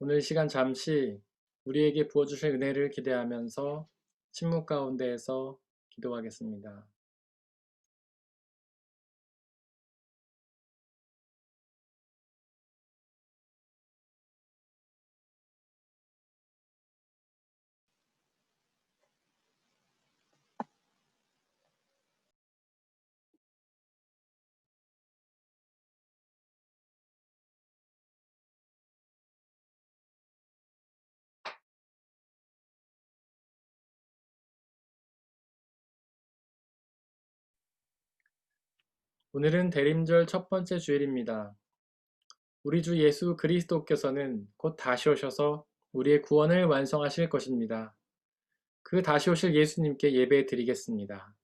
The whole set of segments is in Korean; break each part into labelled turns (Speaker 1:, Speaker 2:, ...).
Speaker 1: 오늘 시간 잠시 우리에게 부어주실 은혜를 기대하면서 침묵 가운데에서 기도하겠습니다. 오늘은 대림절 첫 번째 주일입니다. 우리 주 예수 그리스도께서는 곧 다시 오셔서 우리의 구원을 완성하실 것입니다. 그 다시 오실 예수님께 예배 드리겠습니다.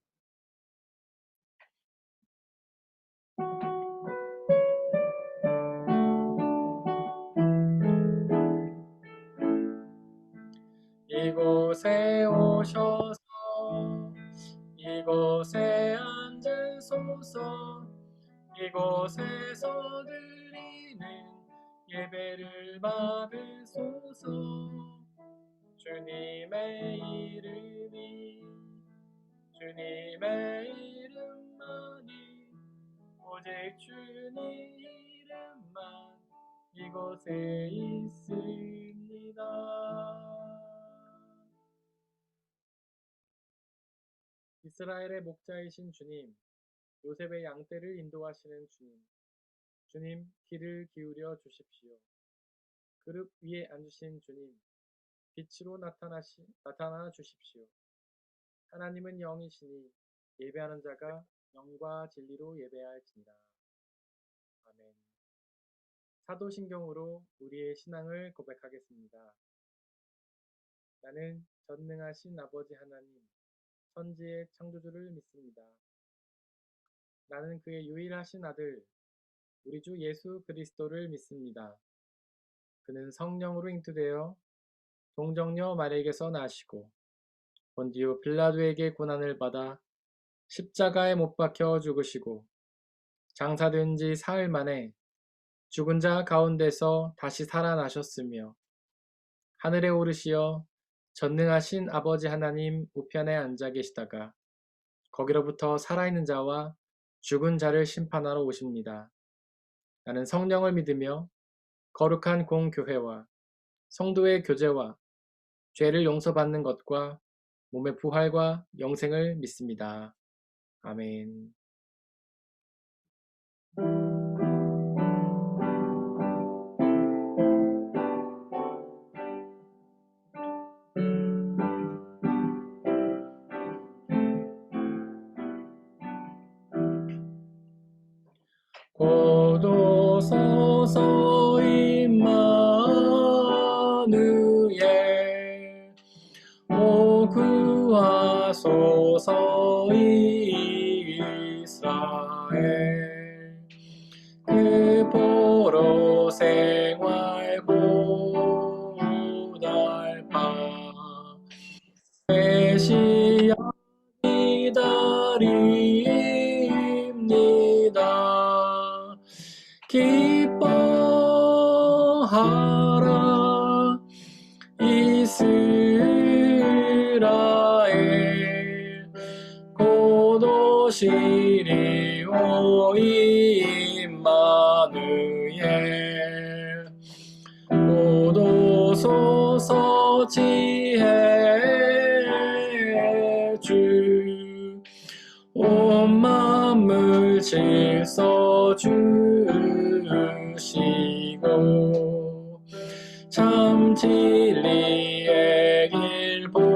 Speaker 1: 이곳에 오셔서 이곳에 앉으소서. 이곳에서 드리는 예배를 받으소서. 주님의 이름만이 오직 주님 이름만 이곳에 있습니다. 이스라엘의 목자이신 주님, 요셉의 양떼를 인도하시는 주님 귀를 기울여 주십시오. 그릇 위에 앉으신 주님, 빛으로 나타나 주십시오. 하나님은 영이시니 예배하는 자가 영과 진리로 예배할지니라. 아멘. 사도신경으로 우리의 신앙을 고백하겠습니다. 나는 전능하신 아버지 하나님, 천지의 창조주를 믿습니다. 나는 그의 유일하신 아들, 우리 주 예수 그리스도를 믿습니다. 그는 성령으로 잉태되어 동정녀 마리에게서 나시고 본디오 빌라도에게 고난을 받아 십자가에 못 박혀 죽으시고 장사된 지 사흘 만에 죽은 자 가운데서 다시 살아나셨으며 하늘에 오르시어 전능하신 아버지 하나님 우편에 앉아 계시다가 거기로부터 살아있는 자와 죽은 자를 심판하러 오십니다. 나는 성령을 믿으며 거룩한 공교회와 성도의 교제와 죄를 용서받는 것과 몸의 부활과 영생을 믿습니다. 아멘. 고도소서 임마누엘 오 구하소서 이스라엘 그 보로 생활 고달파 메시아 기다립니다. 기뻐하라 이스라엘 곧 오시리 오 임마누엘 곧 오소서 지혜 주 온 만물 질서 주시고 참 진리의 길 보이사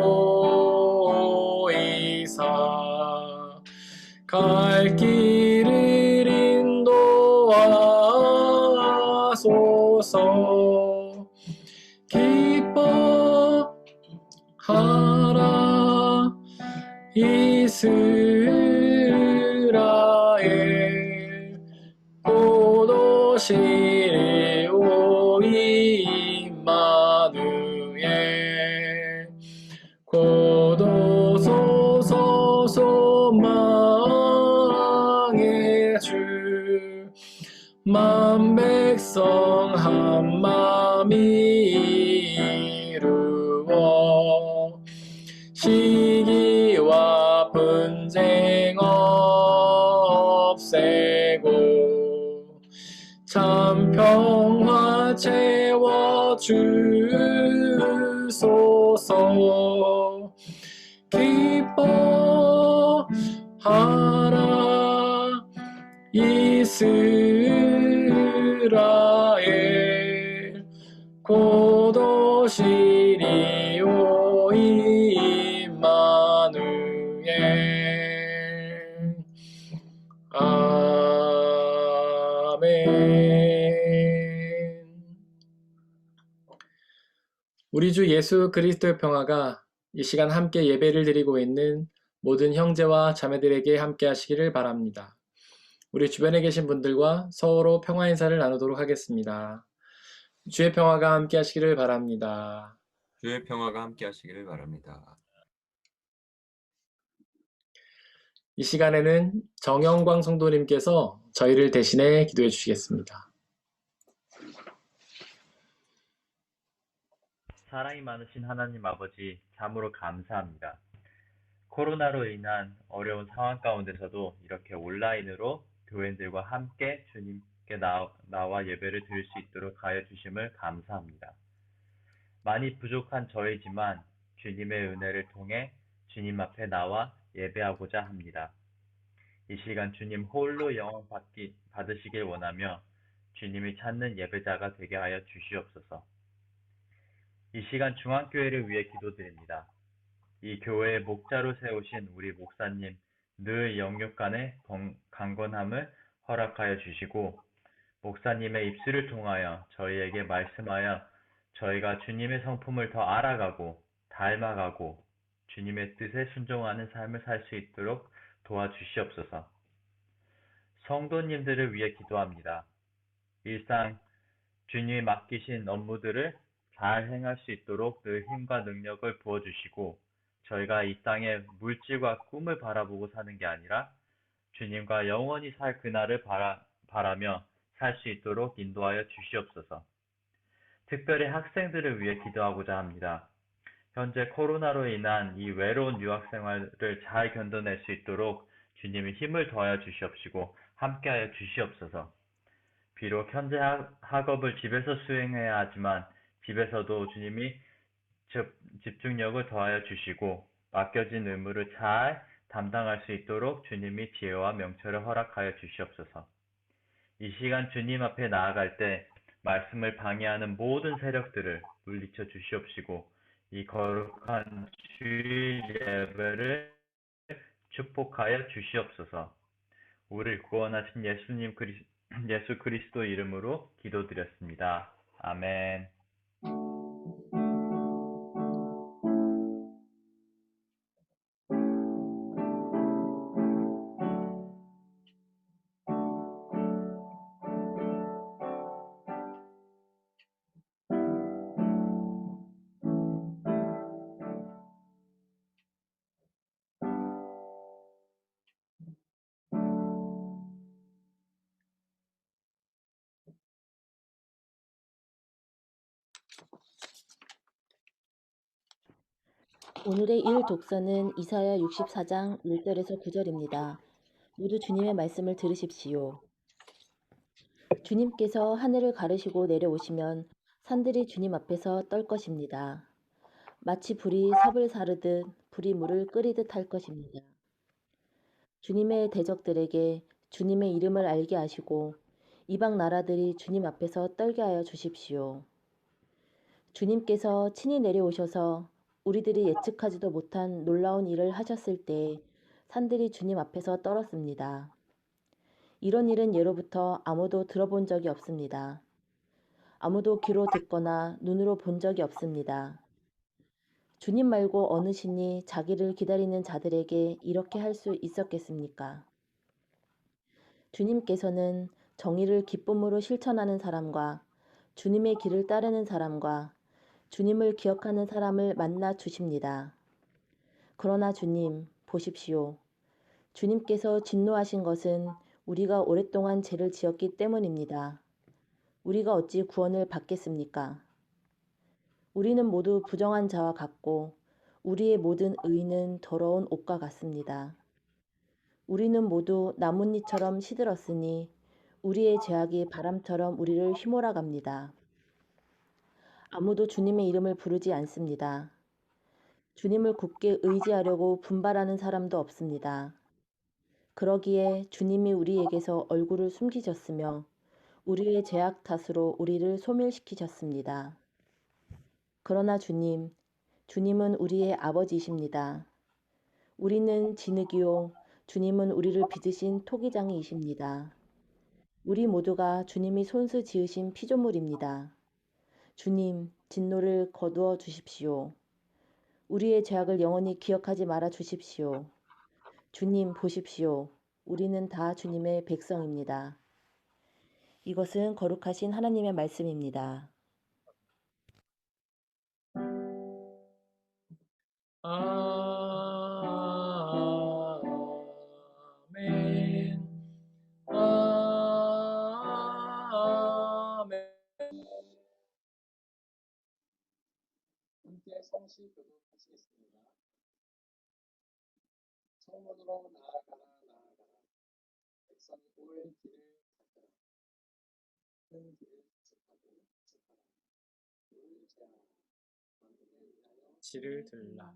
Speaker 1: 갈 길을 인도하소서. 기뻐하라 이스라엘 곧 오시리 오 임마누엘 곧 오소서 소망의 주 만물 온 백성 한마음이 이루어 시기와 분쟁 없애고 참 평화 채워 주소서. 기뻐하라 이스라엘, 곧 오시리오 임마누엘. 아멘. 우리 주 예수 그리스도의 평화가 이 시간 함께 예배를 드리고 있는 모든 형제와 자매들에게 함께 하시기를 바랍니다. 우리 주변에 계신 분들과 서로 평화 인사를 나누도록 하겠습니다. 주의 평화가 함께 하시기를 바랍니다.
Speaker 2: 주의 평화가 함께 하시기를 바랍니다.
Speaker 1: 이 시간에는 정영광 성도님께서 저희를 대신해 기도해 주시겠습니다.
Speaker 3: 사랑이 많으신 하나님 아버지, 참으로 감사합니다. 코로나로 인한 어려운 상황 가운데서도 이렇게 온라인으로 교인들과 함께 주님께 나와 예배를 드릴 수 있도록 하여 주심을 감사합니다. 많이 부족한 저희지만 주님의 은혜를 통해 주님 앞에 나와 예배하고자 합니다. 이 시간 주님 홀로 영광 받으시길 원하며 주님이 찾는 예배자가 되게 하여 주시옵소서. 이 시간 중앙교회를 위해 기도드립니다. 이 교회의 목자로 세우신 우리 목사님 늘 영육간의 강건함을 허락하여 주시고 목사님의 입술을 통하여 저희에게 말씀하여 저희가 주님의 성품을 더 알아가고 닮아가고 주님의 뜻에 순종하는 삶을 살 수 있도록 도와주시옵소서. 성도님들을 위해 기도합니다. 일상 주님이 맡기신 업무들을 잘 행할 수 있도록 늘 힘과 능력을 부어주시고 저희가 이 땅의 물질과 꿈을 바라보고 사는 게 아니라 주님과 영원히 살 그날을 바라며 살 수 있도록 인도하여 주시옵소서. 특별히 학생들을 위해 기도하고자 합니다. 현재 코로나로 인한 이 외로운 유학생활을 잘 견뎌낼 수 있도록 주님이 힘을 더하여 주시옵시고 함께하여 주시옵소서. 비록 현재 학업을 집에서 수행해야 하지만 집에서도 주님이 집중력을 더하여 주시고 맡겨진 의무를 잘 담당할 수 있도록 주님이 지혜와 명철을 허락하여 주시옵소서. 이 시간 주님 앞에 나아갈 때 말씀을 방해하는 모든 세력들을 물리쳐 주시옵시고 이 거룩한 주일 예배를 축복하여 주시옵소서. 우리를 구원하신 예수 그리스도 이름으로 기도드렸습니다. 아멘.
Speaker 4: 오늘의 일 독서는 이사야 64장 1절에서 9절입니다. 모두 주님의 말씀을 들으십시오. 주님께서 하늘을 가르시고 내려오시면 산들이 주님 앞에서 떨 것입니다. 마치 불이 섭을 사르듯 불이 물을 끓이듯 할 것입니다. 주님의 대적들에게 주님의 이름을 알게 하시고 이방 나라들이 주님 앞에서 떨게 하여 주십시오. 주님께서 친히 내려오셔서 우리들이 예측하지도 못한 놀라운 일을 하셨을 때 산들이 주님 앞에서 떨었습니다. 이런 일은 예로부터 아무도 들어본 적이 없습니다. 아무도 귀로 듣거나 눈으로 본 적이 없습니다. 주님 말고 어느 신이 자기를 기다리는 자들에게 이렇게 할 수 있었겠습니까? 주님께서는 정의를 기쁨으로 실천하는 사람과 주님의 길을 따르는 사람과 주님을 기억하는 사람을 만나 주십니다. 그러나 주님, 보십시오. 주님께서 진노하신 것은 우리가 오랫동안 죄를 지었기 때문입니다. 우리가 어찌 구원을 받겠습니까? 우리는 모두 부정한 자와 같고 우리의 모든 의는 더러운 옷과 같습니다. 우리는 모두 나뭇잎처럼 시들었으니 우리의 죄악이 바람처럼 우리를 휘몰아갑니다. 아무도 주님의 이름을 부르지 않습니다. 주님을 굳게 의지하려고 분발하는 사람도 없습니다. 그러기에 주님이 우리에게서 얼굴을 숨기셨으며 우리의 죄악 탓으로 우리를 소멸시키셨습니다. 그러나 주님은 우리의 아버지이십니다. 우리는 진흙이요, 주님은 우리를 빚으신 토기장이이십니다. 우리 모두가 주님이 손수 지으신 피조물입니다. 주님, 진노를 거두어 주십시오. 우리의 죄악을 영원히 기억하지 말아 주십시오. 주님, 보십시오. 우리는 다 주님의 백성입니다. 이것은 거룩하신 하나님의 말씀입니다.
Speaker 1: 아멘. 아멘. 함께 성시 교독하시겠습니다. 성문으로 나아가라 나아가라. 백성이 올 길을 닦으라. 큰 길을 축하고 축하라. 울 제하라. 만군을 위하여 지를 들라.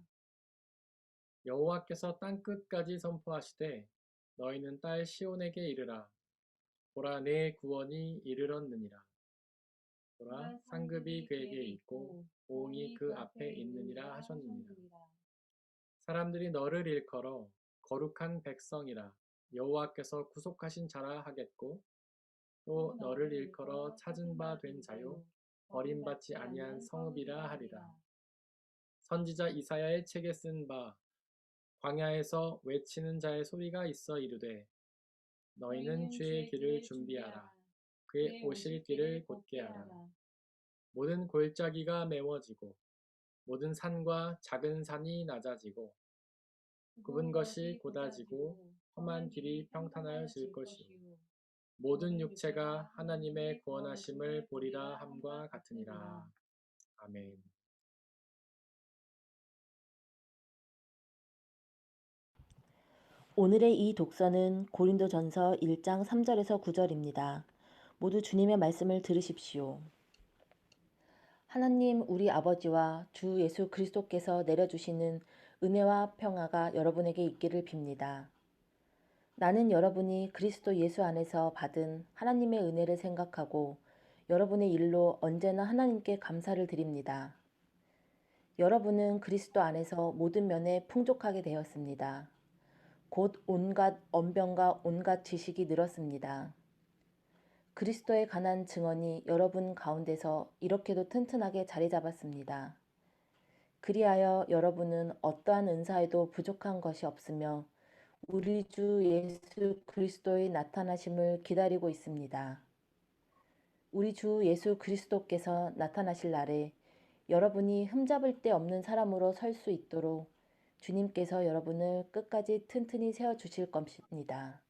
Speaker 1: 여호와께서 땅 끝까지 선포하시되 너희는 딸 시온에게 이르라. 보라 내 구원이 이르렀느니라. 보라 상급이 그에게 있고 보응이 그 앞에 있느니라 하셨느니라. 사람들이 너를 일컬어 거룩한 백성이라 여호와께서 구속하신 자라 하겠고 또 너를 일컬어 찾은 바 된 자요 버림받지 아니한 성읍이라 하리라. 선지자 이사야의 책에 쓴 바 광야에서 외치는 자의 소리가 있어 이르되 너희는 주의 길을 준비하라. 그의 오실 길을 곧게 하라. 모든 골짜기가 메워지고 모든 산과 작은 산이 낮아지고 굽은 것이 곧아지고 험한 길이 평탄하여질 것이요 모든 육체가 하나님의 구원하심을 보리라 함과 같으니라. 아멘.
Speaker 4: 오늘의 이 독서는 고린도전서 1장 3절에서 9절입니다. 모두 주님의 말씀을 들으십시오. 하나님 우리 아버지와 주 예수 그리스도께서 내려주시는 은혜와 평화가 여러분에게 있기를 빕니다. 나는 여러분이 그리스도 예수 안에서 받은 하나님의 은혜를 생각하고 여러분의 일로 언제나 하나님께 감사를 드립니다. 여러분은 그리스도 안에서 모든 면에 풍족하게 되었습니다. 곧 온갖 언변과 온갖 지식이 늘었습니다. 그리스도에 관한 증언이 여러분 가운데서 이렇게도 튼튼하게 자리 잡았습니다. 그리하여 여러분은 어떠한 은사에도 부족한 것이 없으며 우리 주 예수 그리스도의 나타나심을 기다리고 있습니다. 우리 주 예수 그리스도께서 나타나실 날에 여러분이 흠잡을 데 없는 사람으로 설 수 있도록 주님께서 여러분을 끝까지 튼튼히 세워주실 것입니다.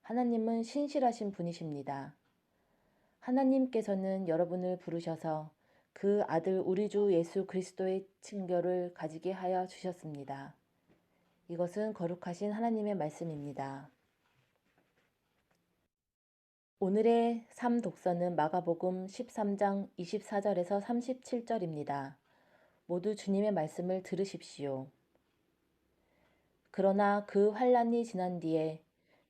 Speaker 4: 하나님은 신실하신 분이십니다. 하나님께서는 여러분을 부르셔서 그 아들 우리 주 예수 그리스도의 칭결을 가지게 하여 주셨습니다. 이것은 거룩하신 하나님의 말씀입니다. 오늘의 삶 독서는 마가복음 13장 24절에서 37절입니다. 모두 주님의 말씀을 들으십시오. 그러나 그 환란이 지난 뒤에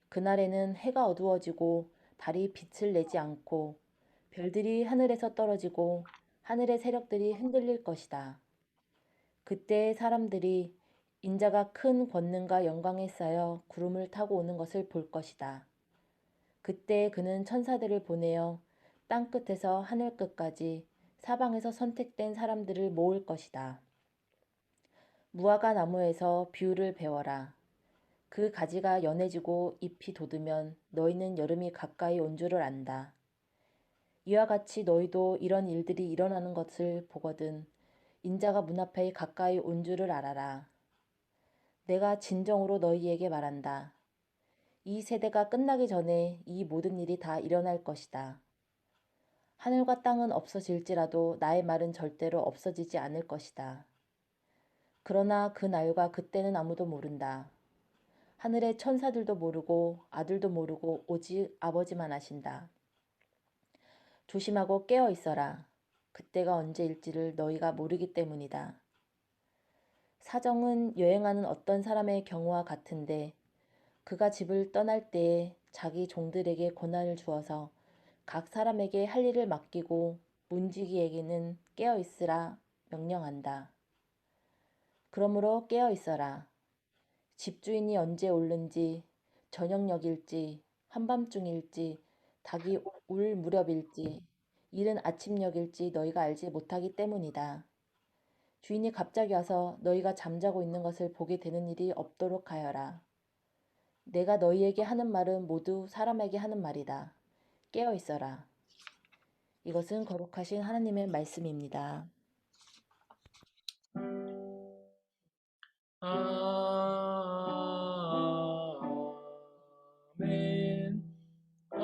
Speaker 4: 그날에는 해가 어두워지고 달이 빛을 내지 않고 별들이 하늘에서 떨어지고 하늘의 세력들이 흔들릴 것이다. 그때 사람들이 인자가 큰 권능과 영광에 쌓여 구름을 타고 오는 것을 볼 것이다. 그때 그는 천사들을 보내어 땅 끝에서 하늘 끝까지 사방에서 선택된 사람들을 모을 것이다. 무화과 나무에서 비유를 배워라. 그 가지가 연해지고 잎이 돋으면 너희는 여름이 가까이 온 줄을 안다. 이와 같이 너희도 이런 일들이 일어나는 것을 보거든 인자가 문 앞에 가까이 온 줄을 알아라. 내가 진정으로 너희에게 말한다. 이 세대가 끝나기 전에 이 모든 일이 다 일어날 것이다. 하늘과 땅은 없어질지라도 나의 말은 절대로 없어지지 않을 것이다. 그러나 그 날과 그때는 아무도 모른다. 하늘의 천사들도 모르고 아들도 모르고 오직 아버지만 아신다. 조심하고 깨어 있어라. 그때가 언제일지를 너희가 모르기 때문이다. 사정은 여행하는 어떤 사람의 경우와 같은데 그가 집을 떠날 때에 자기 종들에게 권한을 주어서 각 사람에게 할 일을 맡기고 문지기에게는 깨어 있으라 명령한다. 그러므로 깨어 있어라. 집주인이 언제 오는지, 저녁녘일지, 한밤중일지, 닭이 울 무렵일지, 이른 아침녘일지 너희가 알지 못하기 때문이다. 주인이 갑자기 와서 너희가 잠자고 있는 것을 보게 되는 일이 없도록 하여라. 내가 너희에게 하는 말은 모두 사람에게 하는 말이다. 깨어 있어라. 이것은 거룩하신 하나님의 말씀입니다.
Speaker 1: 아멘. 아멘.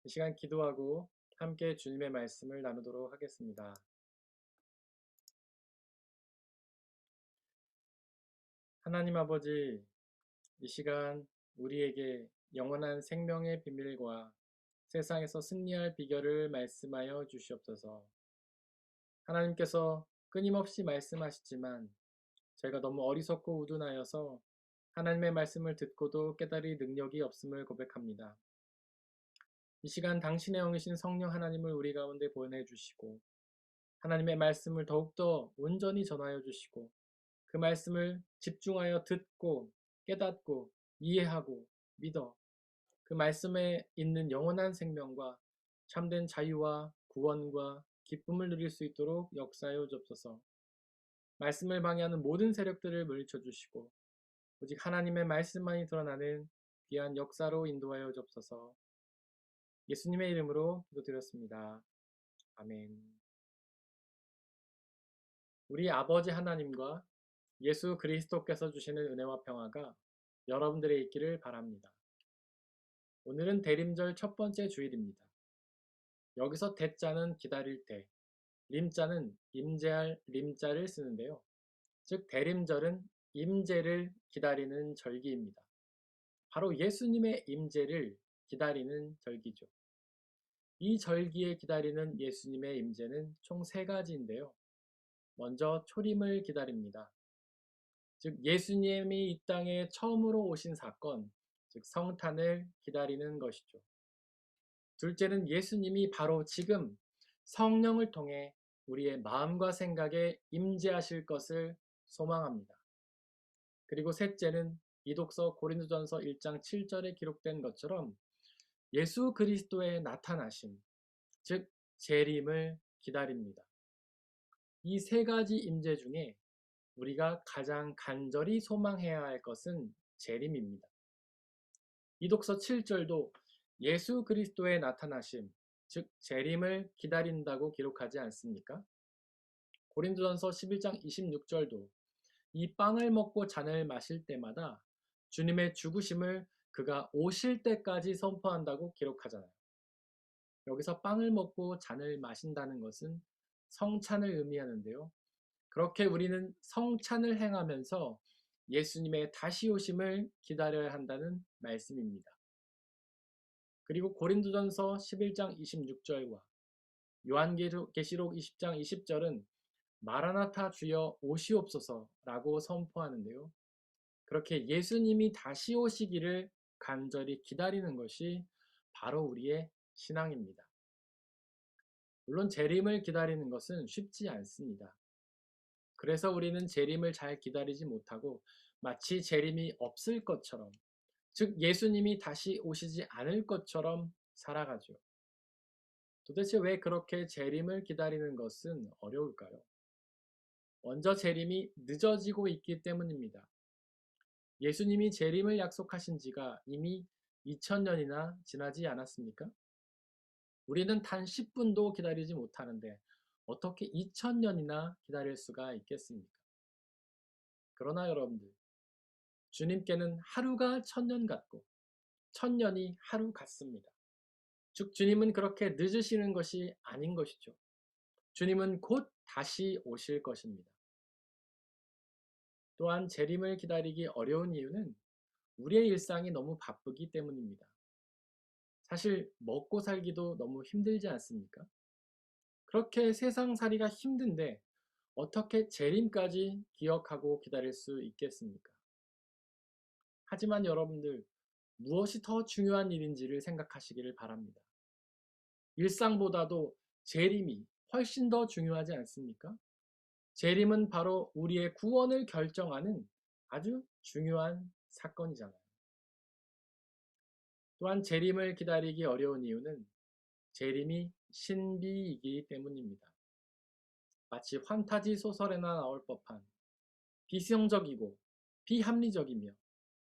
Speaker 1: 이 시간 기도하고 함께 주님의 말씀을 나누도록 하겠습니다. 하나님 아버지, 이 시간 우리에게 영원한 생명의 비밀과 세상에서 승리할 비결을 말씀하여 주시옵소서. 하나님께서 끊임없이 말씀하시지만 저희가 너무 어리석고 우둔하여서 하나님의 말씀을 듣고도 깨달을 능력이 없음을 고백합니다. 이 시간 당신의 영이신 성령 하나님을 우리 가운데 보내주시고 하나님의 말씀을 더욱더 온전히 전하여 주시고 그 말씀을 집중하여 듣고 깨닫고 이해하고 믿어 그 말씀에 있는 영원한 생명과 참된 자유와 구원과 기쁨을 누릴 수 있도록 역사하여 주옵소서. 말씀을 방해하는 모든 세력들을 물리쳐 주시고 오직 하나님의 말씀만이 드러나는 귀한 역사로 인도하여 주옵소서. 예수님의 이름으로 기도드렸습니다. 아멘. 우리 아버지 하나님과 예수 그리스도께서 주시는 은혜와 평화가 여러분들의 있기를 바랍니다. 오늘은 대림절 첫 번째 주일입니다. 여기서 대자는 기다릴 때, 림자는 임재할 림자를 쓰는데요. 즉 대림절은 임재를 기다리는 절기입니다. 바로 예수님의 임재를 기다리는 절기죠. 이 절기에 기다리는 예수님의 임재는 총 3가지인데요. 먼저 초림을 기다립니다. 즉 예수님이 이 땅에 처음으로 오신 사건, 즉 성탄을 기다리는 것이죠. 둘째는 예수님이 바로 지금 성령을 통해 우리의 마음과 생각에 임재하실 것을 소망합니다. 그리고 셋째는 이독서 고린도전서 1장 7절에 기록된 것처럼 예수 그리스도의 나타나심, 즉 재림을 기다립니다. 이 3가지 임재 중에 우리가 가장 간절히 소망해야 할 것은 재림입니다. 이독서 7절도 예수 그리스도의 나타나심, 즉 재림을 기다린다고 기록하지 않습니까? 고린도전서 11장 26절도 이 빵을 먹고 잔을 마실 때마다 주님의 죽으심을 그가 오실 때까지 선포한다고 기록하잖아요. 여기서 빵을 먹고 잔을 마신다는 것은 성찬을 의미하는데요. 그렇게 우리는 성찬을 행하면서 예수님의 다시 오심을 기다려야 한다는 말씀입니다. 그리고 고린도전서 11장 26절과 요한계시록 20장 20절은 마라나타 주여 오시옵소서라고 선포하는데요. 그렇게 예수님이 다시 오시기를 간절히 기다리는 것이 바로 우리의 신앙입니다. 물론 재림을 기다리는 것은 쉽지 않습니다. 그래서 우리는 재림을 잘 기다리지 못하고 마치 재림이 없을 것처럼, 즉 예수님이 다시 오시지 않을 것처럼 살아가죠. 도대체 왜 그렇게 재림을 기다리는 것은 어려울까요? 먼저 재림이 늦어지고 있기 때문입니다. 예수님이 재림을 약속하신 지가 이미 2000년이나 지나지 않았습니까? 우리는 단 10분도 기다리지 못하는데 어떻게 2000년이나 기다릴 수가 있겠습니까? 그러나 여러분들, 주님께는 하루가 천년 같고 천년이 하루 같습니다. 즉 주님은 그렇게 늦으시는 것이 아닌 것이죠. 주님은 곧 다시 오실 것입니다. 또한 재림을 기다리기 어려운 이유는 우리의 일상이 너무 바쁘기 때문입니다. 사실 먹고 살기도 너무 힘들지 않습니까? 그렇게 세상살이가 힘든데 어떻게 재림까지 기억하고 기다릴 수 있겠습니까? 하지만 여러분들, 무엇이 더 중요한 일인지를 생각하시기를 바랍니다. 일상보다도 재림이 훨씬 더 중요하지 않습니까? 재림은 바로 우리의 구원을 결정하는 아주 중요한 사건이잖아요. 또한 재림을 기다리기 어려운 이유는 재림이 신비이기 때문입니다. 마치 환타지 소설에나 나올 법한 비상적이고 비합리적이며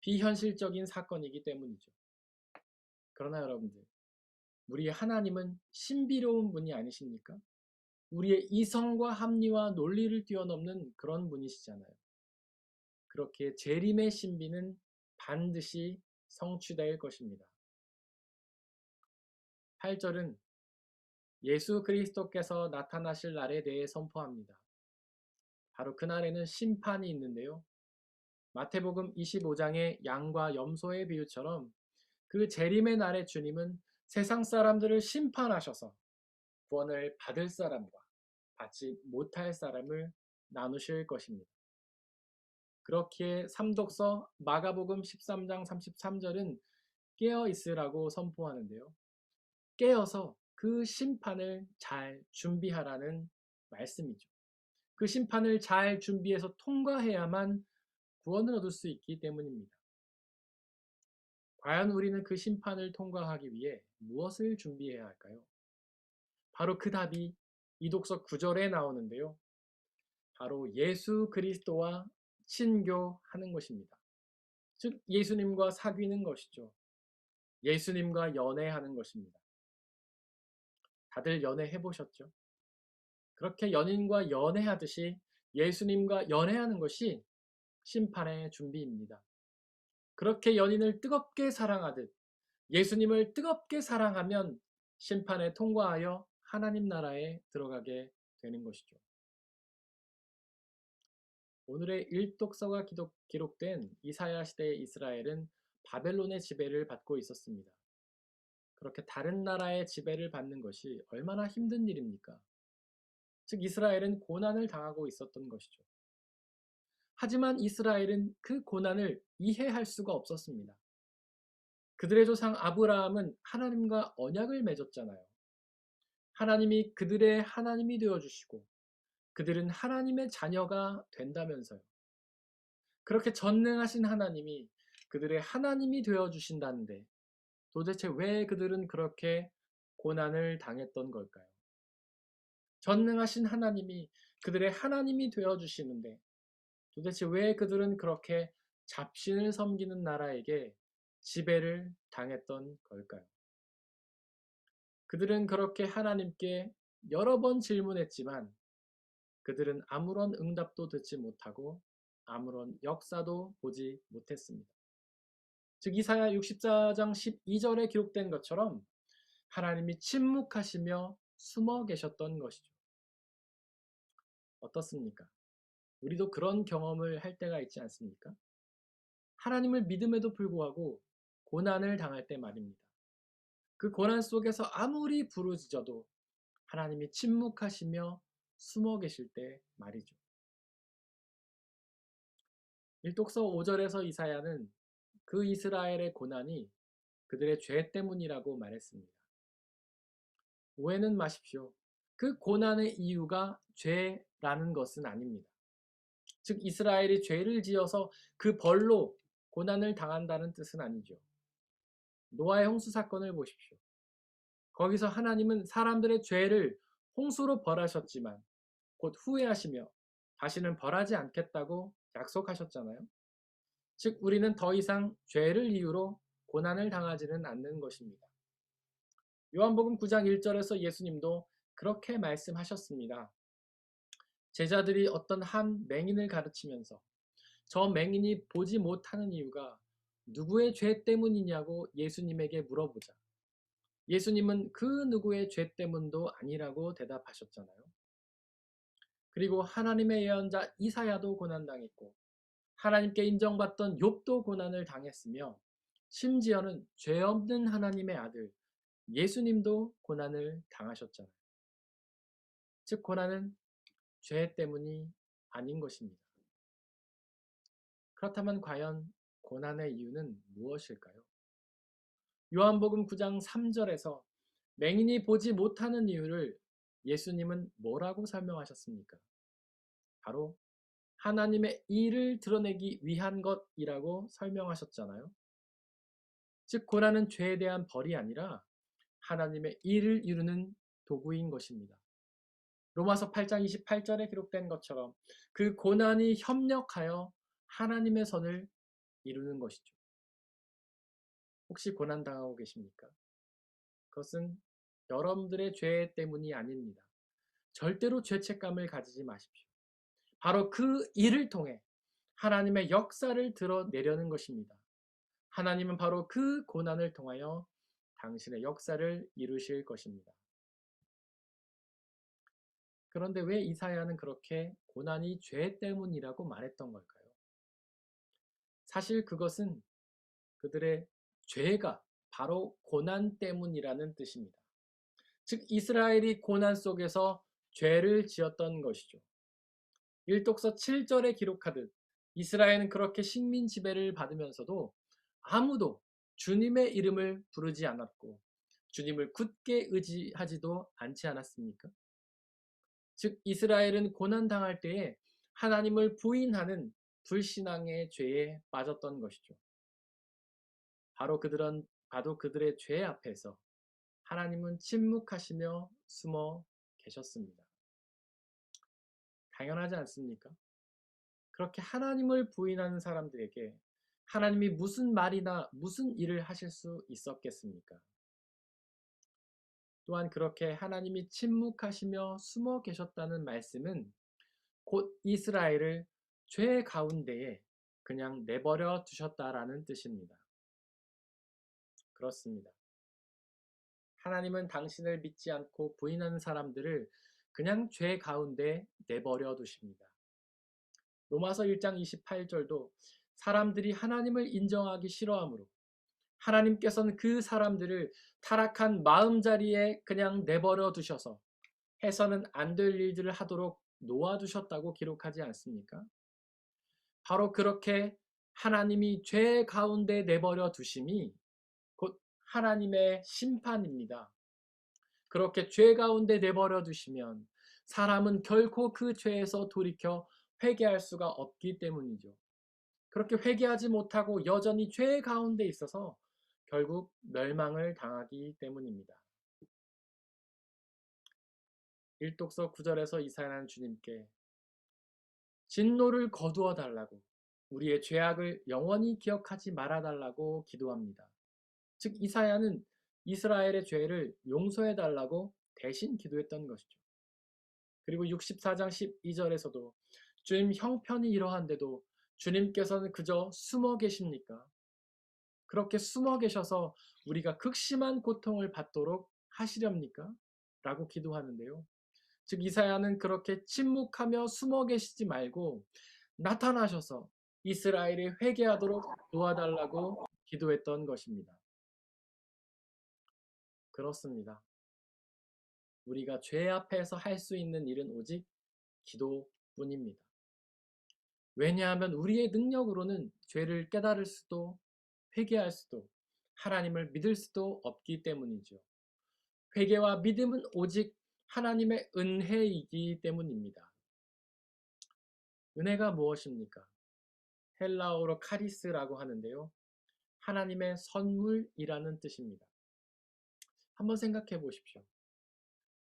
Speaker 1: 비현실적인 사건이기 때문이죠. 그러나 여러분들, 우리 하나님은 신비로운 분이 아니십니까? 우리의 이성과 합리와 논리를 뛰어넘는 그런 분이시잖아요. 그렇게 재림의 신비는 반드시 성취될 것입니다. 8절은 예수 그리스도께서 나타나실 날에 대해 선포합니다. 바로 그날에는 심판이 있는데요. 마태복음 25장의 양과 염소의 비유처럼 그 재림의 날에 주님은 세상 사람들을 심판하셔서 구원을 받을 사람과 받지 못할 사람을 나누실 것입니다. 그렇기에 삼독서 마가복음 13장 33절은 깨어 있으라고 선포하는데요. 깨어서 그 심판을 잘 준비하라는 말씀이죠. 그 심판을 잘 준비해서 통과해야만 구원을 얻을 수 있기 때문입니다. 과연 우리는 그 심판을 통과하기 위해 무엇을 준비해야 할까요? 바로 그 답이 이독서 9절에 나오는데요. 바로 예수 그리스도와 친교하는 것입니다. 즉 예수님과 사귀는 것이죠. 예수님과 연애하는 것입니다. 다들 연애해 보셨죠? 그렇게 연인과 연애하듯이 예수님과 연애하는 것이 심판의 준비입니다. 그렇게 연인을 뜨겁게 사랑하듯 예수님을 뜨겁게 사랑하면 심판에 통과하여 하나님 나라에 들어가게 되는 것이죠. 오늘의 일독서가 기록된 이사야 시대의 이스라엘은 바벨론의 지배를 받고 있었습니다. 그렇게 다른 나라의 지배를 받는 것이 얼마나 힘든 일입니까? 즉 이스라엘은 고난을 당하고 있었던 것이죠. 하지만 이스라엘은 그 고난을 이해할 수가 없었습니다. 그들의 조상 아브라함은 하나님과 언약을 맺었잖아요. 하나님이 그들의 하나님이 되어주시고 그들은 하나님의 자녀가 된다면서요. 그렇게 전능하신 하나님이 그들의 하나님이 되어주신다는데 도대체 왜 그들은 그렇게 고난을 당했던 걸까요? 전능하신 하나님이 그들의 하나님이 되어주시는데 도대체 왜 그들은 그렇게 잡신을 섬기는 나라에게 지배를 당했던 걸까요? 그들은 그렇게 하나님께 여러 번 질문했지만 그들은 아무런 응답도 듣지 못하고 아무런 역사도 보지 못했습니다. 즉 이사야 64장 12절에 기록된 것처럼 하나님이 침묵하시며 숨어 계셨던 것이죠. 어떻습니까? 우리도 그런 경험을 할 때가 있지 않습니까? 하나님을 믿음에도 불구하고 고난을 당할 때 말입니다. 그 고난 속에서 아무리 부르짖어도 하나님이 침묵하시며 숨어 계실 때 말이죠. 일독서 5절에서 이사야는 그 이스라엘의 고난이 그들의 죄 때문이라고 말했습니다. 오해는 마십시오. 그 고난의 이유가 죄라는 것은 아닙니다. 즉 이스라엘이 죄를 지어서 그 벌로 고난을 당한다는 뜻은 아니죠. 노아의 홍수 사건을 보십시오. 거기서 하나님은 사람들의 죄를 홍수로 벌하셨지만 곧 후회하시며 다시는 벌하지 않겠다고 약속하셨잖아요. 즉 우리는 더 이상 죄를 이유로 고난을 당하지는 않는 것입니다. 요한복음 9장 1절에서 예수님도 그렇게 말씀하셨습니다. 제자들이 어떤 한 맹인을 가르치면서 저 맹인이 보지 못하는 이유가 누구의 죄 때문이냐고 예수님에게 물어보자. 예수님은 그 누구의 죄 때문도 아니라고 대답하셨잖아요. 그리고 하나님의 예언자 이사야도 고난당했고 하나님께 인정받던 욥도 고난을 당했으며 심지어는 죄 없는 하나님의 아들 예수님도 고난을 당하셨잖아요. 즉 고난은 죄 때문이 아닌 것입니다. 그렇다면 과연 고난의 이유는 무엇일까요? 요한복음 9장 3절에서 맹인이 보지 못하는 이유를 예수님은 뭐라고 설명하셨습니까? 바로 하나님의 일을 드러내기 위한 것이라고 설명하셨잖아요. 즉 고난은 죄에 대한 벌이 아니라 하나님의 일을 이루는 도구인 것입니다. 로마서 8장 28절에 기록된 것처럼 그 고난이 협력하여 하나님의 선을 이루는 것이죠. 혹시 고난당하고 계십니까? 그것은 여러분들의 죄 때문이 아닙니다. 절대로 죄책감을 가지지 마십시오. 바로 그 일을 통해 하나님의 역사를 드러내려는 것입니다. 하나님은 바로 그 고난을 통하여 당신의 역사를 이루실 것입니다. 그런데 왜 이사야는 그렇게 고난이 죄 때문이라고 말했던 걸까요? 사실 그것은 그들의 죄가 바로 고난 때문이라는 뜻입니다. 즉 이스라엘이 고난 속에서 죄를 지었던 것이죠. 일독서 7절에 기록하듯 이스라엘은 그렇게 식민 지배를 받으면서도 아무도 주님의 이름을 부르지 않았고 주님을 굳게 의지하지도 않지 않았습니까? 즉 이스라엘은 고난당할 때에 하나님을 부인하는 불신앙의 죄에 빠졌던 것이죠. 바로 그들의 죄 앞에서 하나님은 침묵하시며 숨어 계셨습니다. 당연하지 않습니까? 그렇게 하나님을 부인하는 사람들에게 하나님이 무슨 말이나 무슨 일을 하실 수 있었겠습니까? 또한 그렇게 하나님이 침묵하시며 숨어 계셨다는 말씀은 곧 이스라엘을 죄 가운데에 그냥 내버려 두셨다라는 뜻입니다. 그렇습니다. 하나님은 당신을 믿지 않고 부인하는 사람들을 그냥 죄 가운데 내버려 두십니다. 로마서 1장 28절도 사람들이 하나님을 인정하기 싫어하므로 하나님께서는 그 사람들을 타락한 마음자리에 그냥 내버려 두셔서 해서는 안 될 일들을 하도록 놓아두셨다고 기록하지 않습니까? 바로 그렇게 하나님이 죄 가운데 내버려 두심이 곧 하나님의 심판입니다. 그렇게 죄 가운데 내버려 두시면 사람은 결코 그 죄에서 돌이켜 회개할 수가 없기 때문이죠. 그렇게 회개하지 못하고 여전히 죄 가운데 있어서 결국 멸망을 당하기 때문입니다. 일독서 9절에서 이사야는 주님께 진노를 거두어 달라고 우리의 죄악을 영원히 기억하지 말아 달라고 기도합니다. 즉 이사야는 이스라엘의 죄를 용서해 달라고 대신 기도했던 것이죠. 그리고 64장 12절에서도 주님 형편이 이러한데도 주님께서는 그저 숨어 계십니까? 그렇게 숨어 계셔서 우리가 극심한 고통을 받도록 하시렵니까? 라고 기도하는데요. 즉 이사야는 그렇게 침묵하며 숨어 계시지 말고 나타나셔서 이스라엘이 회개하도록 도와달라고 기도했던 것입니다. 그렇습니다. 우리가 죄 앞에서 할 수 있는 일은 오직 기도뿐입니다. 왜냐하면 우리의 능력으로는 죄를 깨달을 수도 회개할 수도 하나님을 믿을 수도 없기 때문이죠. 회개와 믿음은 오직 하나님의 은혜이기 때문입니다. 은혜가 무엇입니까? 헬라어로 카리스라고 하는데요. 하나님의 선물이라는 뜻입니다. 한번 생각해 보십시오.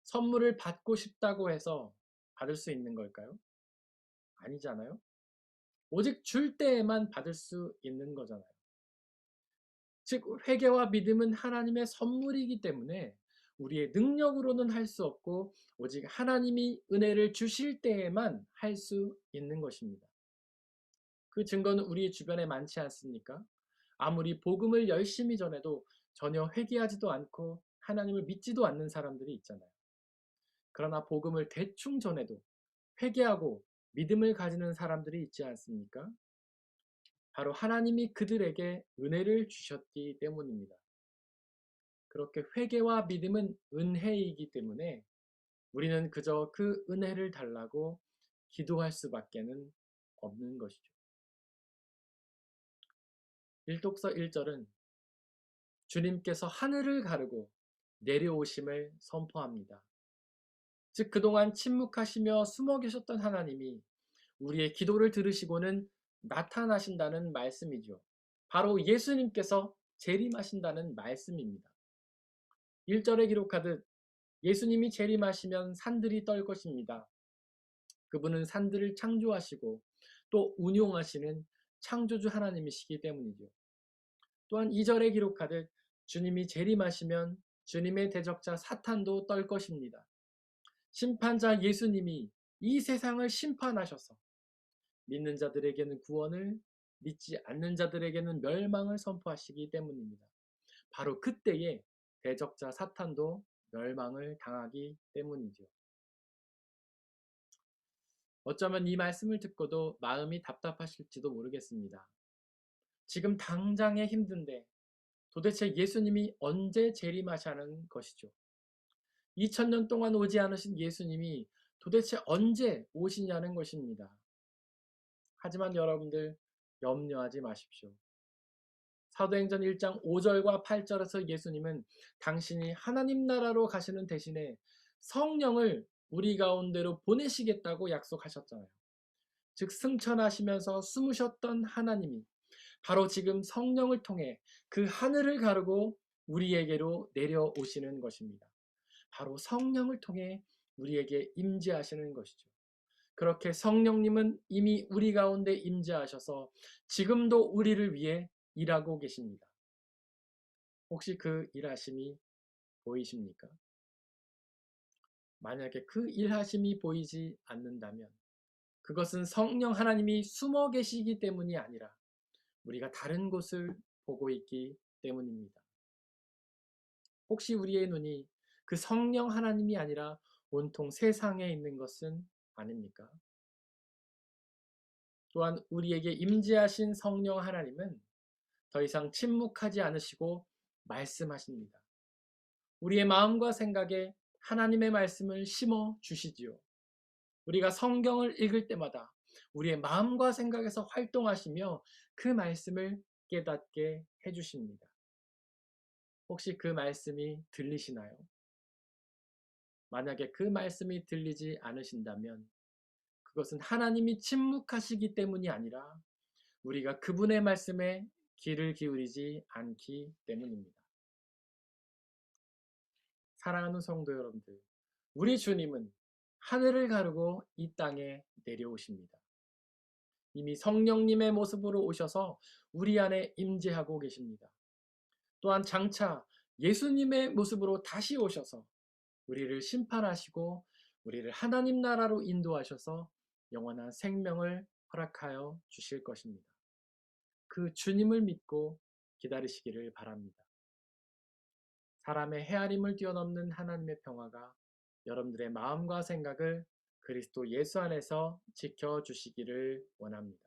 Speaker 1: 선물을 받고 싶다고 해서 받을 수 있는 걸까요? 아니잖아요. 오직 줄 때에만 받을 수 있는 거잖아요. 즉 회개와 믿음은 하나님의 선물이기 때문에 우리의 능력으로는 할 수 없고 오직 하나님이 은혜를 주실 때에만 할 수 있는 것입니다. 그 증거는 우리 주변에 많지 않습니까? 아무리 복음을 열심히 전해도 전혀 회개하지도 않고 하나님을 믿지도 않는 사람들이 있잖아요. 그러나 복음을 대충 전해도 회개하고 믿음을 가지는 사람들이 있지 않습니까? 바로 하나님이 그들에게 은혜를 주셨기 때문입니다. 그렇게 회개와 믿음은 은혜이기 때문에 우리는 그저 그 은혜를 달라고 기도할 수밖에는 없는 것이죠. 일독서 1절은 주님께서 하늘을 가르고 내려오심을 선포합니다. 즉 그동안 침묵하시며 숨어 계셨던 하나님이 우리의 기도를 들으시고는 나타나신다는 말씀이죠. 바로 예수님께서 재림하신다는 말씀입니다. 1절에 기록하듯 예수님이 재림하시면 산들이 떨 것입니다. 그분은 산들을 창조하시고 또 운용하시는 창조주 하나님이시기 때문이죠. 또한 2절에 기록하듯 주님이 재림하시면 주님의 대적자 사탄도 떨 것입니다. 심판자 예수님이 이 세상을 심판하셔서 믿는 자들에게는 구원을, 믿지 않는 자들에게는 멸망을 선포하시기 때문입니다. 바로 그때에 대적자 사탄도 멸망을 당하기 때문이죠. 어쩌면 이 말씀을 듣고도 마음이 답답하실지도 모르겠습니다. 지금 당장에 힘든데 도대체 예수님이 언제 재림하시는 것이죠? 2000년 동안 오지 않으신 예수님이 도대체 언제 오시냐는 것입니다. 하지만 여러분들 염려하지 마십시오. 사도행전 1장 5절과 8절에서 예수님은 당신이 하나님 나라로 가시는 대신에 성령을 우리 가운데로 보내시겠다고 약속하셨잖아요. 즉 승천하시면서 숨으셨던 하나님이 바로 지금 성령을 통해 그 하늘을 가르고 우리에게로 내려오시는 것입니다. 바로 성령을 통해 우리에게 임재하시는 것이죠. 그렇게 성령님은 이미 우리 가운데 임재하셔서 지금도 우리를 위해 일하고 계십니다. 혹시 그 일하심이 보이십니까? 만약에 그 일하심이 보이지 않는다면 그것은 성령 하나님이 숨어 계시기 때문이 아니라 우리가 다른 곳을 보고 있기 때문입니다. 혹시 우리의 눈이 그 성령 하나님이 아니라 온통 세상에 있는 것은 아닙니까? 또한 우리에게 임재하신 성령 하나님은 더 이상 침묵하지 않으시고 말씀하십니다. 우리의 마음과 생각에 하나님의 말씀을 심어 주시지요. 우리가 성경을 읽을 때마다 우리의 마음과 생각에서 활동하시며 그 말씀을 깨닫게 해주십니다. 혹시 그 말씀이 들리시나요? 만약에 그 말씀이 들리지 않으신다면 그것은 하나님이 침묵하시기 때문이 아니라 우리가 그분의 말씀에 귀를 기울이지 않기 때문입니다. 사랑하는 성도 여러분들, 우리 주님은 하늘을 가르고 이 땅에 내려오십니다. 이미 성령님의 모습으로 오셔서 우리 안에 임재하고 계십니다. 또한 장차 예수님의 모습으로 다시 오셔서 우리를 심판하시고 우리를 하나님 나라로 인도하셔서 영원한 생명을 허락하여 주실 것입니다. 그 주님을 믿고 기다리시기를 바랍니다. 사람의 헤아림을 뛰어넘는 하나님의 평화가 여러분들의 마음과 생각을 그리스도 예수 안에서 지켜주시기를 원합니다.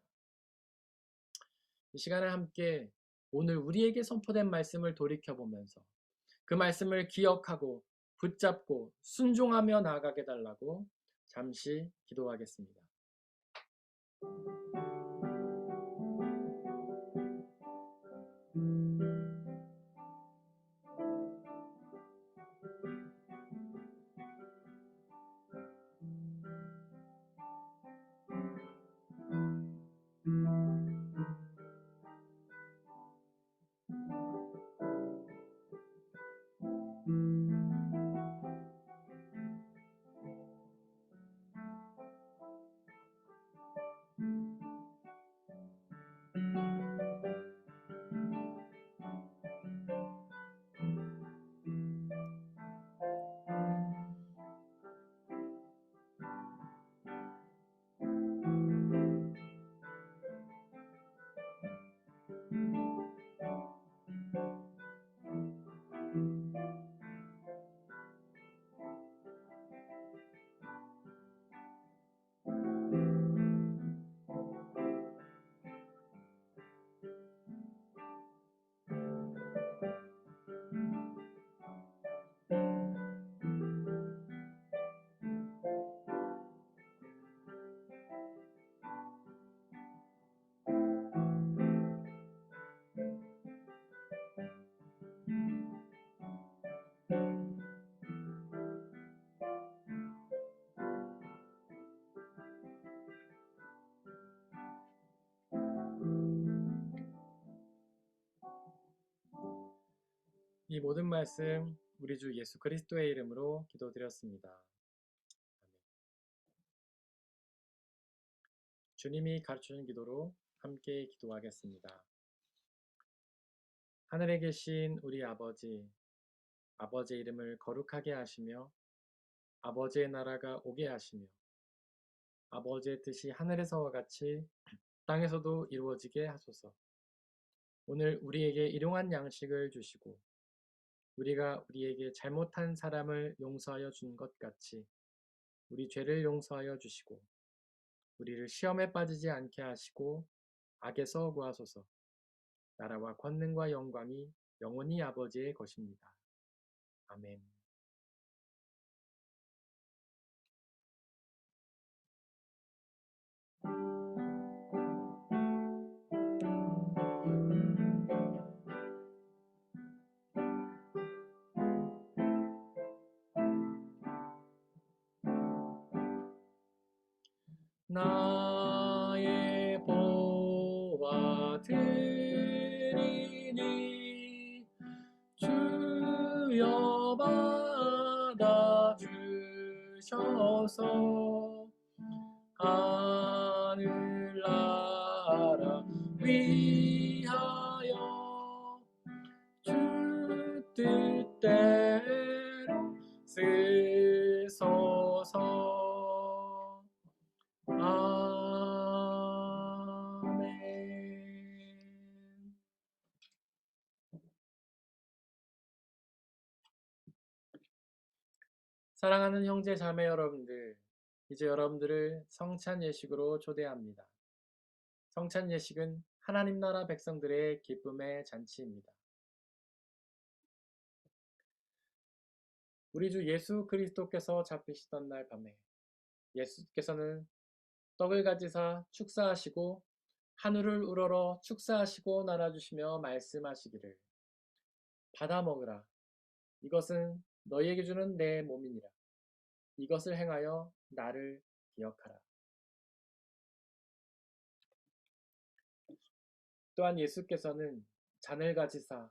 Speaker 1: 이 시간에 함께 오늘 우리에게 선포된 말씀을 돌이켜보면서 그 말씀을 기억하고 붙잡고 순종하며 나아가게 달라고 잠시 기도하겠습니다. 이 모든 말씀 우리 주 예수 그리스도의 이름으로 기도드렸습니다. 아멘. 주님이 가르쳐준 기도로 함께 기도하겠습니다. 하늘에 계신 우리 아버지, 아버지의 이름을 거룩하게 하시며 아버지의 나라가 오게 하시며 아버지의 뜻이 하늘에서와 같이 땅에서도 이루어지게 하소서. 오늘 우리에게 일용할 양식을 주시고 우리가 우리에게 잘못한 사람을 용서하여 준 것 같이 우리 죄를 용서하여 주시고 우리를 시험에 빠지지 않게 하시고 악에서 구하소서. 나라와 권능과 영광이 영원히 아버지의 것입니다. 아멘. 나의 보화 드리니 주여 받아 주셔서 하늘나라 위하여 주 뜻대로 쓰소서. 아멘. 사랑하는 형제 자매 여러분들, 이제 여러분들을 성찬 예식으로 초대합니다. 성찬 예식은 하나님 나라 백성들의 기쁨의 잔치입니다. 우리 주 예수 그리스도께서 잡히시던 날 밤에 예수께서는 떡을 가지사 축사하시고 하늘을 우러러 축사하시고 나눠주시며 말씀하시기를 받아 먹으라. 이것은 너희에게 주는 내 몸이니라. 이것을 행하여 나를 기억하라. 또한 예수께서는 잔을 가지사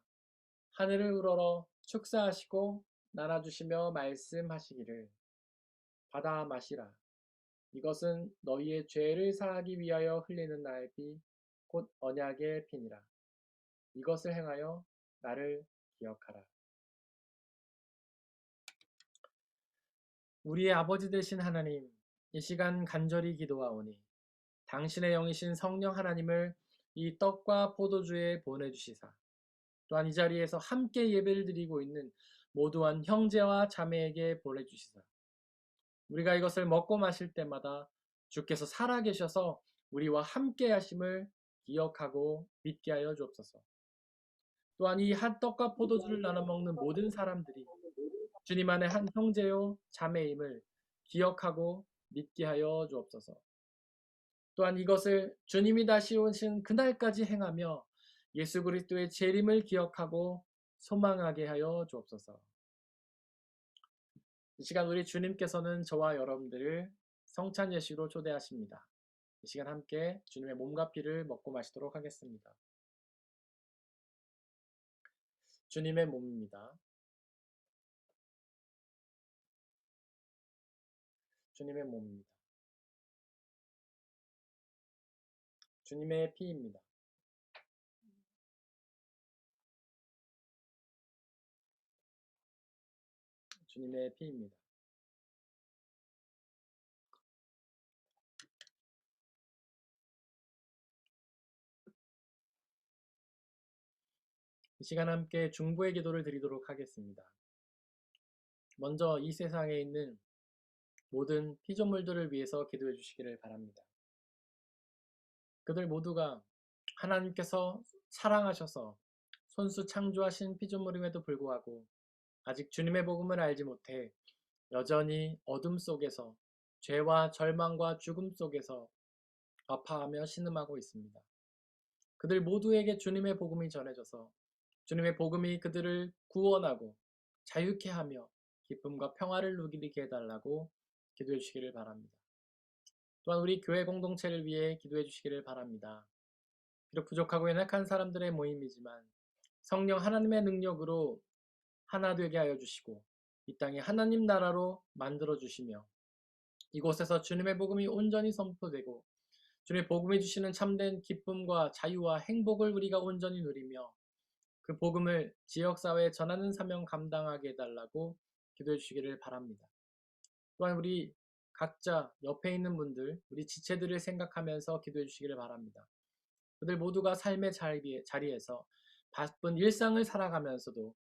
Speaker 1: 하늘을 우러러 축사하시고 나눠주시며 말씀하시기를 받아 마시라. 이것은 너희의 죄를 사하기 위하여 흘리는 나의 피 곧 언약의 피니라. 이것을 행하여 나를 기억하라. 우리의 아버지 되신 하나님, 이 시간 간절히 기도하오니 당신의 영이신 성령 하나님을 이 떡과 포도주에 보내주시사 또한 이 자리에서 함께 예배를 드리고 있는 모두한 형제와 자매에게 보내주시사 우리가 이것을 먹고 마실 때마다 주께서 살아계셔서 우리와 함께 하심을 기억하고 믿게 하여 주옵소서. 또한 이 한 떡과 포도주를 나눠 먹는 모든 사람들이 주님 안에 한 형제요 자매임을 기억하고 믿게 하여 주옵소서. 또한 이것을 주님이 다시 오신 그날까지 행하며 예수 그리스도의 재림을 기억하고 소망하게 하여 주옵소서. 이 시간 우리 주님께서는 저와 여러분들을 성찬 예식으로 초대하십니다. 이 시간 함께 주님의 몸과 피를 먹고 마시도록 하겠습니다. 주님의 몸입니다. 주님의 몸입니다. 주님의 피입니다. 주님의 피입니다. 이 시간 함께 중보의 기도를 드리도록 하겠습니다. 먼저 이 세상에 있는 모든 피조물들을 위해서 기도해 주시기를 바랍니다. 그들 모두가 하나님께서 사랑하셔서 손수 창조하신 피조물임에도 불구하고 아직 주님의 복음을 알지 못해 여전히 어둠 속에서 죄와 절망과 죽음 속에서 아파하며 신음하고 있습니다. 그들 모두에게 주님의 복음이 전해져서 주님의 복음이 그들을 구원하고 자유케 하며 기쁨과 평화를 누리게 해달라고 기도해 주시기를 바랍니다. 또한 우리 교회 공동체를 위해 기도해 주시기를 바랍니다. 비록 부족하고 연약한 사람들의 모임이지만 성령 하나님의 능력으로 하나 되게 하여 주시고 이 땅에 하나님 나라로 만들어 주시며 이곳에서 주님의 복음이 온전히 선포되고 주님의 복음이 주시는 참된 기쁨과 자유와 행복을 우리가 온전히 누리며 그 복음을 지역사회에 전하는 사명 감당하게 해달라고 기도해 주시기를 바랍니다. 또한 우리 각자 옆에 있는 분들, 우리 지체들을 생각하면서 기도해 주시기를 바랍니다. 그들 모두가 삶의 자리에서 바쁜 일상을 살아가면서도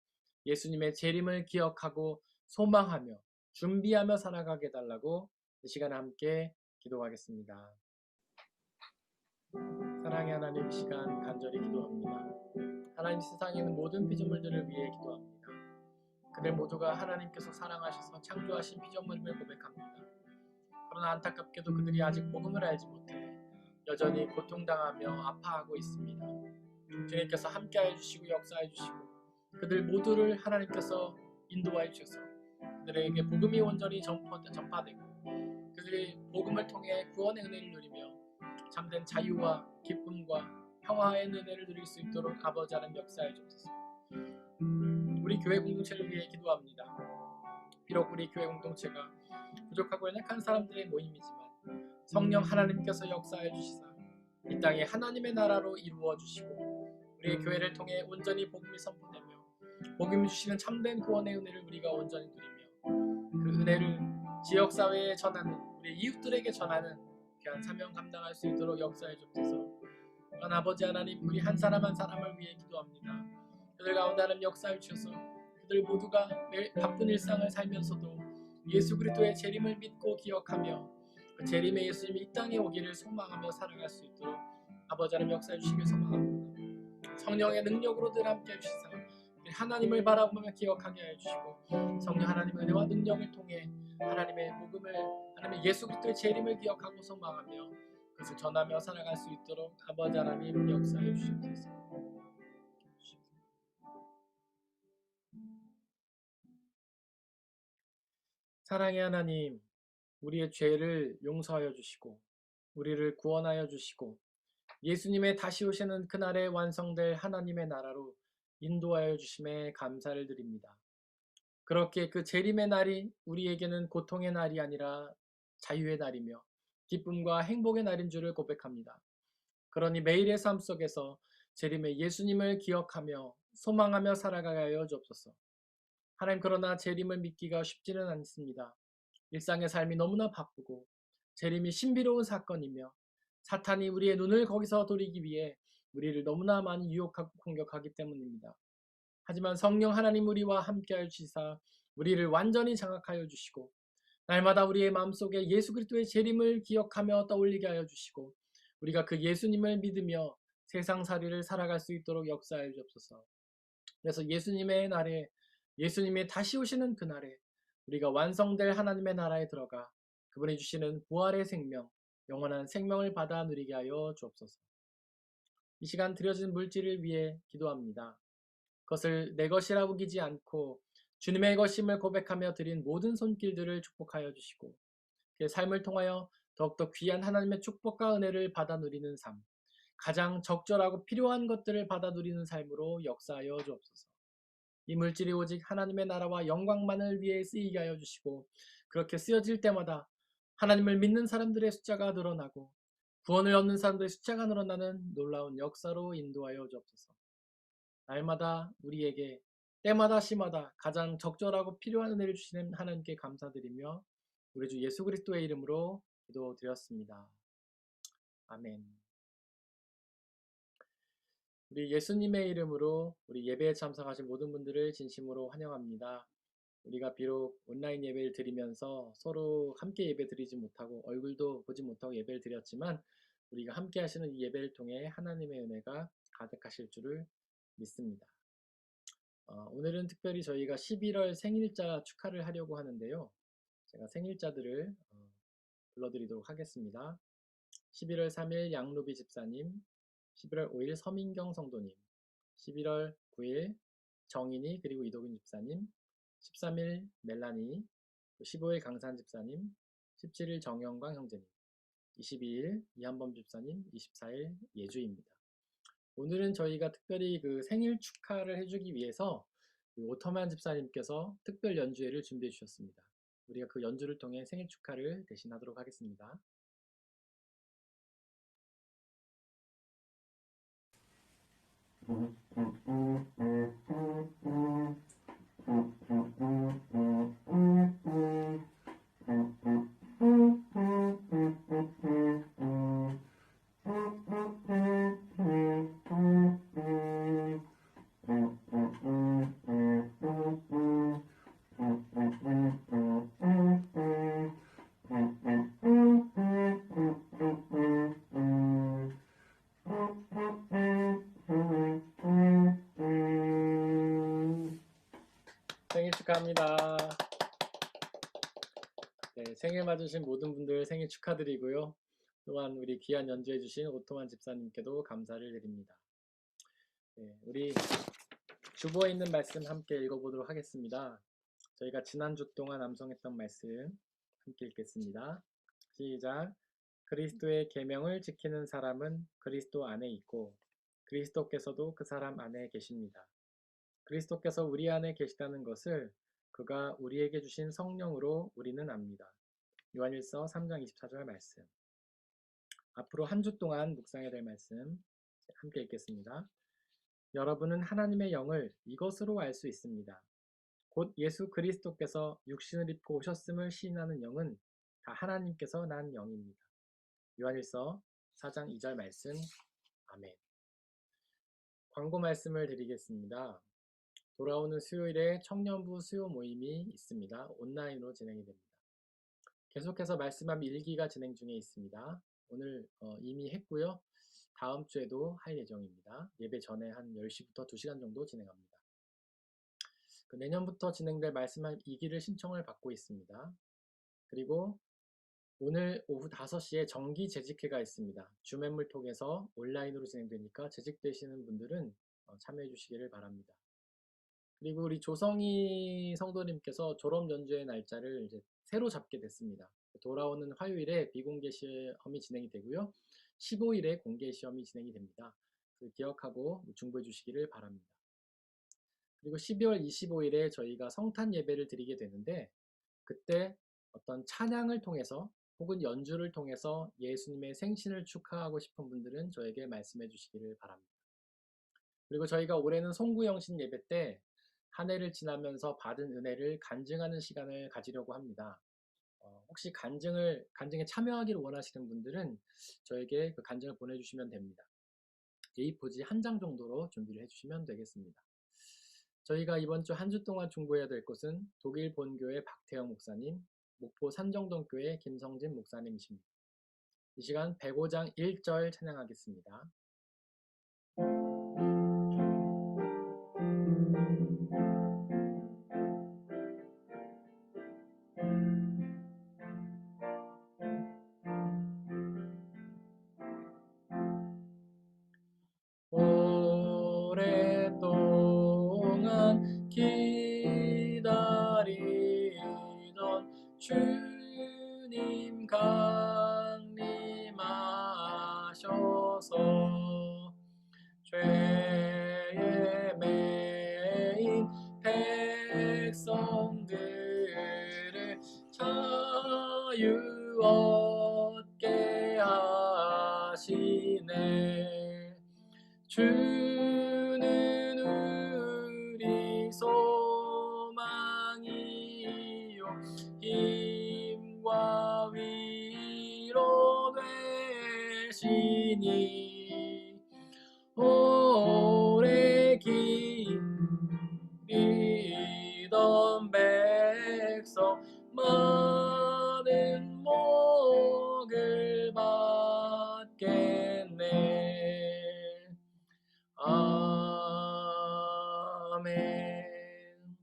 Speaker 1: 예수님의 재림을 기억하고 소망하며 준비하며 살아가게 해달라고 이 시간에 함께 기도하겠습니다. 사랑의 하나님, 이 시간 간절히 기도합니다. 하나님, 세상에 있는 모든 피조물들을 위해 기도합니다. 그들 모두가 하나님께서 사랑하셔서 창조하신 피조물임을 고백합니다. 그러나 안타깝게도 그들이 아직 복음을 알지 못해 여전히 고통당하며 아파하고 있습니다. 주님께서 함께하여 주시고 역사해 주시고 그들 모두를 하나님께서 인도하여 주셔서 그들에게 복음이 온전히 전파되고 그들이 복음을 통해 구원의 은혜를 누리며 참된 자유와 기쁨과 평화의 은혜를 누릴 수 있도록 아버지 하나님 역사해 주옵소서. 우리 교회 공동체를 위해 기도합니다. 비록 우리 교회 공동체가 부족하고 연약한 사람들의 모임이지만 성령 하나님께서 역사해 주시사 이 땅에 하나님의 나라로 이루어 주시고 우리의 교회를 통해 온전히 복음이 선포되며 복음이 주시는 참된 구원의 은혜를 우리가 온전히 누리며 그 은혜를 지역사회에 전하는 우리 이웃들에게 전하는 귀한 사명 감당할 수 있도록 역사해 주옵소서. 그런 아버지 하나님, 우리 한 사람 한 사람을 위해 기도합니다. 그들 가운데 하나님 역사해 주셔서 그들 모두가 매일 바쁜 일상을 살면서도 예수 그리스도의 재림을 믿고 기억하며 그 재림의 예수님이 이 땅에 오기를 소망하며 살아갈 수 있도록 아버지 하나님 역사해 주시길 소망합니다. 성령의 능력으로 늘 함께 해주시사 하나님을 바라보며 기억하게 해주시고 성령 하나님의 은혜와 능력을 통해 하나님의 복음을 하나님의 예수 그리스도의 재림을 기억하고 소망하며 그것을 전하며 살아갈 수 있도록 아버지 하나님 역사해 주시옵소서. 사랑의 하나님, 우리의 죄를 용서하여 주시고 우리를 구원하여 주시고 예수님의 다시 오시는 그날에 완성될 하나님의 나라로 인도하여 주심에 감사를 드립니다. 그렇게 그 재림의 날이 우리에게는 고통의 날이 아니라 자유의 날이며 기쁨과 행복의 날인 줄을 고백합니다. 그러니 매일의 삶 속에서 재림의 예수님을 기억하며 소망하며 살아가게 하여 주옵소서. 하나님, 그러나 재림을 믿기가 쉽지는 않습니다. 일상의 삶이 너무나 바쁘고 재림이 신비로운 사건이며 사탄이 우리의 눈을 거기서 돌리기 위해 우리를 너무나 많이 유혹하고 공격하기 때문입니다. 하지만 성령 하나님 우리와 함께하여 주시사 우리를 완전히 장악하여 주시고 날마다 우리의 마음속에 예수 그리스도의 재림을 기억하며 떠올리게 하여 주시고 우리가 그 예수님을 믿으며 세상살이를 살아갈 수 있도록 역사하여 주옵소서. 그래서 예수님의 날에 예수님이 다시 오시는 그날에 우리가 완성될 하나님의 나라에 들어가 그분이 주시는 부활의 생명, 영원한 생명을 받아 누리게 하여 주옵소서. 이 시간 드려진 물질을 위해 기도합니다. 그것을 내 것이라 우기지 않고 주님의 것임을 고백하며 드린 모든 손길들을 축복하여 주시고 그 삶을 통하여 더욱더 귀한 하나님의 축복과 은혜를 받아 누리는 삶, 가장 적절하고 필요한 것들을 받아 누리는 삶으로 역사하여 주옵소서. 이 물질이 오직 하나님의 나라와 영광만을 위해 쓰이게 하여 주시고 그렇게 쓰여질 때마다 하나님을 믿는 사람들의 숫자가 늘어나고 구원을 얻는 사람들의 숫자가 늘어나는 놀라운 역사로 인도하여 주옵소서. 날마다 우리에게 때마다 시마다 가장 적절하고 필요한 은혜를 주시는 하나님께 감사드리며 우리 주 예수 그리스도의 이름으로 기도드렸습니다. 아멘. 우리 예수님의 이름으로 우리 예배에 참석하신 모든 분들을 진심으로 환영합니다. 우리가 비록 온라인 예배를 드리면서 서로 함께 예배 드리지 못하고 얼굴도 보지 못하고 예배를 드렸지만 우리가 함께 하시는 이 예배를 통해 하나님의 은혜가 가득하실 줄을 믿습니다. 오늘은 특별히 저희가 11월 생일자 축하를 하려고 하는데요. 제가 생일자들을 불러드리도록 하겠습니다. 11월 3일 양루비 집사님, 11월 5일 서민경 성도님, 11월 9일 정인이 그리고 이도균 집사님, 13일 멜라니, 15일 강산 집사님, 17일 정영광 형제님, 22일 이한범 집사님, 24일 예주입니다. 오늘은 저희가 특별히 그 생일 축하를 해주기 위해서 그리고 오터만 집사님께서 특별 연주회를 준비해 주셨습니다. 우리가 그 연주를 통해 생일 축하를 대신하도록 하겠습니다. 생일 축하합니다. 네, 생일 맞으신 모든 분들 생일 축하드리고요. 또한 우리 귀한 연주해 주신 오토만 집사님께도 감사를 드립니다. 네, 우리 주보에 있는 말씀 함께 읽어보도록 하겠습니다. 저희가 지난주 동안 암송했던 말씀 함께 읽겠습니다. 시작. 그리스도의 계명을 지키는 사람은 그리스도 안에 있고 그리스도께서도 그 사람 안에 계십니다. 그리스도께서 우리 안에 계시다는 것을 그가 우리에게 주신 성령으로 우리는 압니다. 요한일서 3장 24절 말씀. 앞으로 한 주 동안 묵상해야 될 말씀 함께 읽겠습니다. 여러분은 하나님의 영을 이것으로 알 수 있습니다. 곧 예수 그리스도께서 육신을 입고 오셨음을 시인하는 영은 다 하나님께서 난 영입니다. 요한일서 4장 2절 말씀. 아멘. 광고 말씀을 드리겠습니다. 돌아오는 수요일에 청년부 수요 모임이 있습니다. 온라인으로 진행이 됩니다. 계속해서 말씀함 1기가 진행 중에 있습니다. 오늘 이미 했고요. 다음 주에도 할 예정입니다. 예배 전에 한 10시부터 2시간 정도 진행합니다. 내년부터 진행될 말씀함 2기를 신청을 받고 있습니다. 그리고 오늘 오후 5시에 정기 재직회가 있습니다. 줌앤물 통해서 온라인으로 진행되니까 재직되시는 분들은 참여해 주시기를 바랍니다. 그리고 우리 조성희 성도님께서 졸업 연주회 날짜를 이제 새로 잡게 됐습니다. 돌아오는 화요일에 비공개 시험이 진행이 되고요. 15일에 공개 시험이 진행이 됩니다. 기억하고 중보해 주시기를 바랍니다. 그리고 12월 25일에 저희가 성탄 예배를 드리게 되는데 그때 어떤 찬양을 통해서 혹은 연주를 통해서 예수님의 생신을 축하하고 싶은 분들은 저에게 말씀해 주시기를 바랍니다. 그리고 저희가 올해는 송구영신 예배 때 한 해를 지나면서 받은 은혜를 간증하는 시간을 가지려고 합니다. 혹시 간증에 참여하기를 원하시는 분들은 저에게 그 간증을 보내주시면 됩니다. A4지 한 장 정도로 준비를 해주시면 되겠습니다. 저희가 이번 주 한 주 동안 중보해야 될 곳은 독일 본교회 박태영 목사님, 목포 산정동교회 김성진 목사님이십니다. 이 시간 105장 1절 찬양하겠습니다. 오랫동안 기다리던 주님 강림하셔서 죄에 매인 백성들을 자유 얻게 하시네. 주는 우리 소망이요 힘과 위로 되시니 오래 기리던 백성 많은 복을 받겠네. 아멘.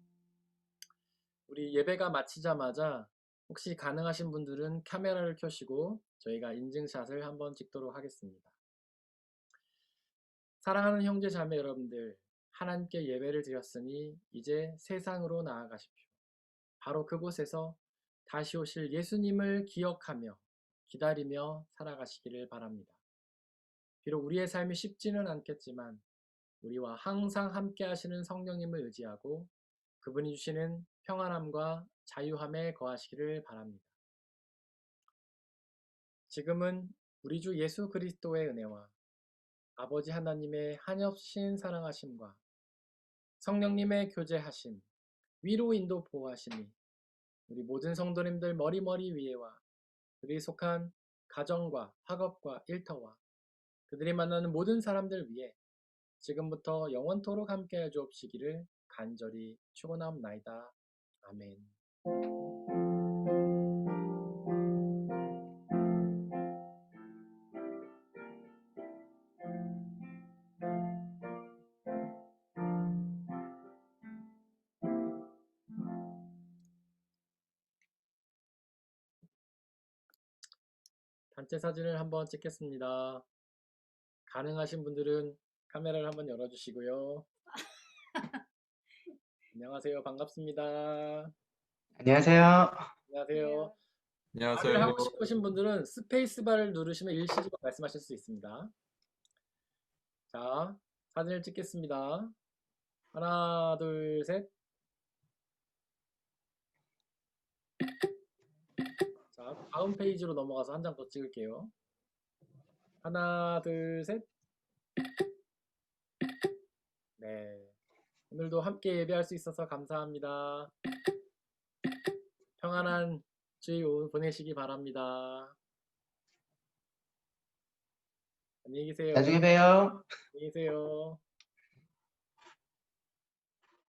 Speaker 1: 우리 예배가 마치자마자 혹시 가능하신 분들은 카메라를 켜시고 저희가 인증샷을 한번 찍도록 하겠습니다. 사랑하는 형제 자매 여러분들, 하나님께 예배를 드렸으니 이제 세상으로 나아가십시오. 바로 그곳에서 다시 오실 예수님을 기억하며 기다리며 살아가시기를 바랍니다. 비록 우리의 삶이 쉽지는 않겠지만 우리와 항상 함께 하시는 성령님을 의지하고 그분이 주시는 평안함과 자유함에 거하시기를 바랍니다. 지금은 우리 주 예수 그리스도의 은혜와 아버지 하나님의 한없인 사랑하심과 성령님의 교제하심, 위로 인도 보호하심이 우리 모든 성도님들 머리머리 위에와 그들이 속한 가정과 학업과 일터와 그들이 만나는 모든 사람들 위에 지금부터 영원토록 함께해 주옵시기를 간절히 축원하옵나이다. 아멘. 단체 사진을 한번 찍겠습니다. 가능하신 분들은 카메라를 한번 열어주시고요. 안녕하세요. 반갑습니다.
Speaker 5: 안녕하세요.
Speaker 1: 안녕하세요. 말을
Speaker 2: 안녕하세요.
Speaker 1: 하고 싶으신 분들은 스페이스바를 누르시면 일시적으로 말씀하실 수 있습니다. 자, 사진을 찍겠습니다. 하나, 둘, 셋. 자, 다음 페이지로 넘어가서 한 장 더 찍을게요. 하나, 둘, 셋. 네. 오늘도 함께 예배할 수 있어서 감사합니다. 평안한 주일 오후 보내시기 바랍니다. 안녕히 계세요.
Speaker 5: 나중에 봬요.
Speaker 1: 안녕히 계세요.